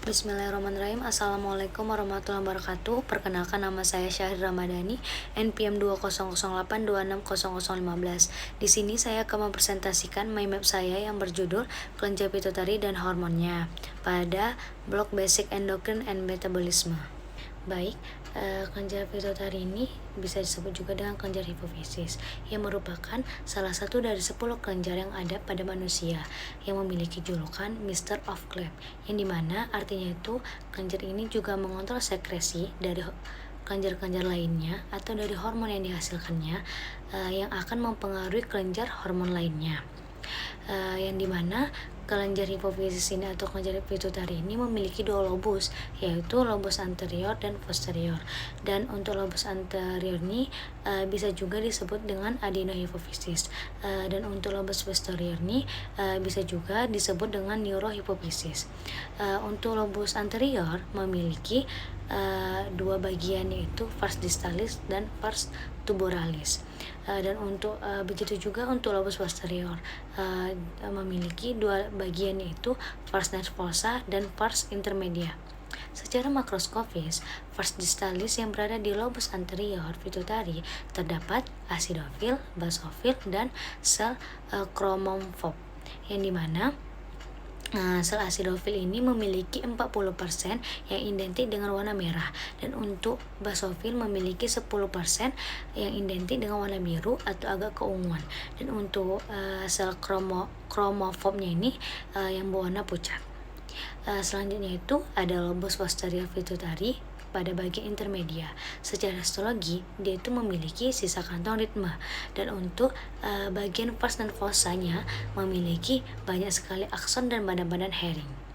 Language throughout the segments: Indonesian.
Bismillahirrahmanirrahim. Assalamualaikum warahmatullahi wabarakatuh. Perkenalkan, nama saya Syahir Ramadhani, NPM 2008260015. Di sini saya akan mempresentasikan mind map saya yang berjudul kelenjar pituitari dan hormonnya pada blok basic endocrine and metabolism. Baik, kelenjar pituitari ini bisa disebut juga dengan kelenjar hipofisis, yang merupakan salah satu dari 10 kelenjar yang ada pada manusia yang memiliki julukan Mr. of Clef, yang dimana artinya itu kelenjar ini juga mengontrol sekresi dari kelenjar-kelenjar lainnya atau dari hormon yang dihasilkannya, yang akan mempengaruhi kelenjar hormon lainnya. Yang dimana kelenjar hipofisis ini atau kelenjar pituitari ini memiliki dua lobus, yaitu lobus anterior dan posterior. Dan untuk lobus anterior ini bisa juga disebut dengan adenohipofisis, dan untuk lobus posterior ini bisa juga disebut dengan neurohipofisis. Untuk lobus anterior memiliki dua bagian, yaitu vas distalis dan vas tuboralis. Dan untuk begitu juga untuk lobus posterior memiliki dua bagian, yaitu vas nervosa dan vas intermedia. Secara makroskopis, vas distalis yang berada di lobus anterior pituitari terdapat acidofil, basofil, dan sel kromomorf, yang dimana sel acidofil ini memiliki 40% yang identik dengan warna merah, dan untuk basofil memiliki 10% yang identik dengan warna biru atau agak keunguan, dan untuk sel kromomorfnya ini yang berwarna pucat. Selanjutnya itu ada lobus posterior pituitari pada bagian intermedia. Secara histologi, dia itu memiliki sisa kantong ritme, dan untuk bagian vas nervosanya memiliki banyak sekali akson dan badan-badan herring.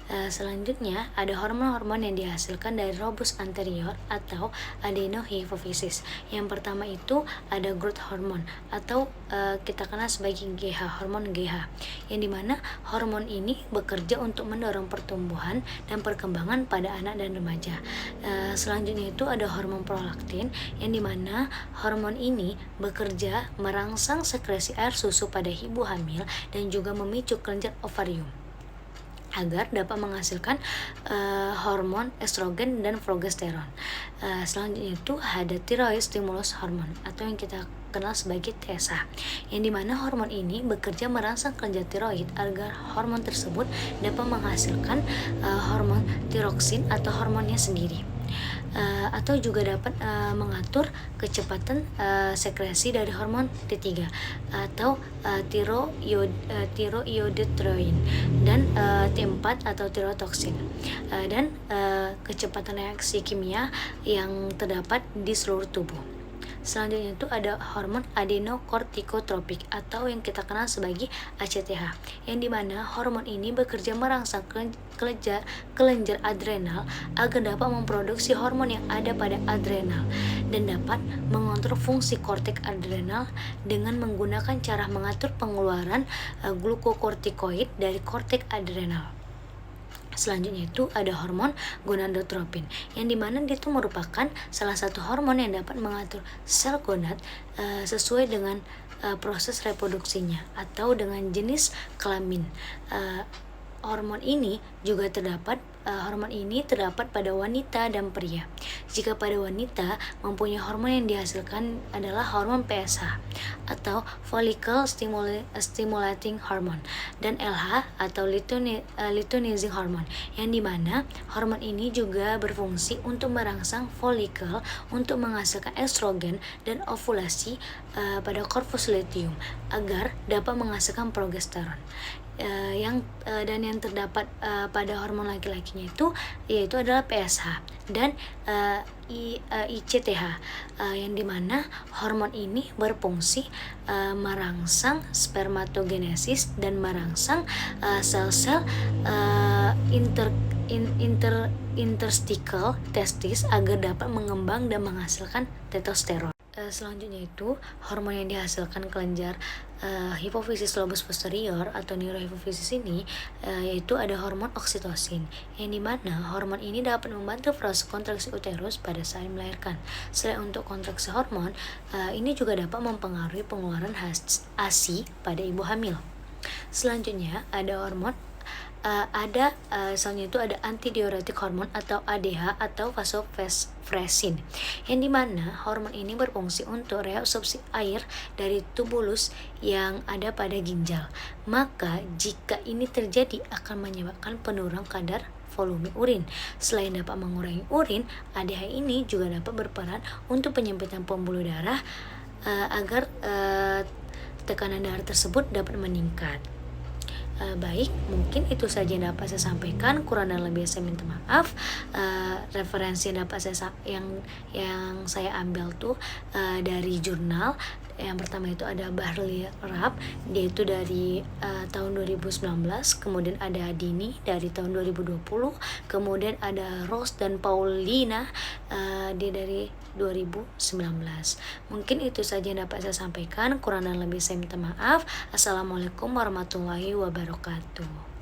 Selanjutnya ada hormon-hormon yang dihasilkan dari lobus anterior atau adenohipofisis. Yang pertama itu ada growth hormone atau kita kenal sebagai GH, hormon GH, yang dimana hormon ini bekerja untuk mendorong pertumbuhan dan perkembangan pada anak dan remaja. Selanjutnya itu ada hormon prolaktin, yang dimana hormon ini bekerja merangsang sekresi air susu pada ibu hamil dan juga memicu kelenjar ovarium agar dapat menghasilkan hormon estrogen dan progesteron. Selanjutnya itu ada thyroid stimulus hormon atau yang kita kenal sebagai TSH, yang dimana hormon ini bekerja merangsang kelenjar tiroid agar hormon tersebut dapat menghasilkan hormon tiroksin atau hormonnya sendiri. Atau juga dapat mengatur kecepatan sekresi dari hormon T3 atau tiroiodotropin dan T4 atau tirotoksin, dan kecepatan reaksi kimia yang terdapat di seluruh tubuh. Selanjutnya itu ada hormon adenokortikotropik atau yang kita kenal sebagai ACTH, yang dimana hormon ini bekerja merangsang kelenjar adrenal agar dapat memproduksi hormon yang ada pada adrenal dan dapat mengontrol fungsi korteks adrenal dengan menggunakan cara mengatur pengeluaran glukokortikoid dari korteks adrenal. Selanjutnya itu ada hormon gonadotropin, yang dimana dia itu merupakan salah satu hormon yang dapat mengatur sel gonad sesuai dengan proses reproduksinya atau dengan jenis kelamin. Hormon ini terdapat pada wanita dan pria. Jika pada wanita, mempunyai hormon yang dihasilkan adalah hormon PSH atau follicle stimulating hormone, dan LH atau luteinizing hormone, yang dimana hormon ini juga berfungsi untuk merangsang folikel untuk menghasilkan estrogen dan ovulasi pada corpus luteum agar dapat menghasilkan progesteron. Yang terdapat pada hormon laki-lakinya itu yaitu adalah PSH dan ICTH, yang dimana hormon ini berfungsi merangsang spermatogenesis dan merangsang sel-sel interstitial testis agar dapat mengembang dan menghasilkan testosteron. Selanjutnya itu hormon yang dihasilkan kelenjar hipofisis lobus posterior atau neurohipofisis ini yaitu ada hormon oksitosin, yang dimana hormon ini dapat membantu proses kontraksi uterus pada saat melahirkan. Selain untuk kontraksi hormon, ini juga dapat mempengaruhi pengeluaran ASI pada ibu hamil. Selanjutnya ada hormon Misalnya itu ada antidiuretik hormon atau ADH atau vasopressin, yang dimana hormon ini berfungsi untuk reabsorpsi air dari tubulus yang ada pada ginjal. Maka jika ini terjadi akan menyebabkan penurunan kadar volume urin. Selain dapat mengurangi urin, ADH ini juga dapat berperan untuk penyempitan pembuluh darah agar tekanan darah tersebut dapat meningkat. Baik, mungkin itu saja yang dapat saya sampaikan. Kurang dan lebih saya minta maaf. Referensi yang dapat yang saya ambil tuh dari jurnal. Yang pertama itu ada Bahri Rab, dia itu dari tahun 2019, kemudian ada Dini dari tahun 2020, kemudian ada Rose dan Paulina, dia dari 2019. Mungkin itu saja yang dapat saya sampaikan. Kurang dan lebih saya minta maaf. Assalamualaikum warahmatullahi wabarakatuh.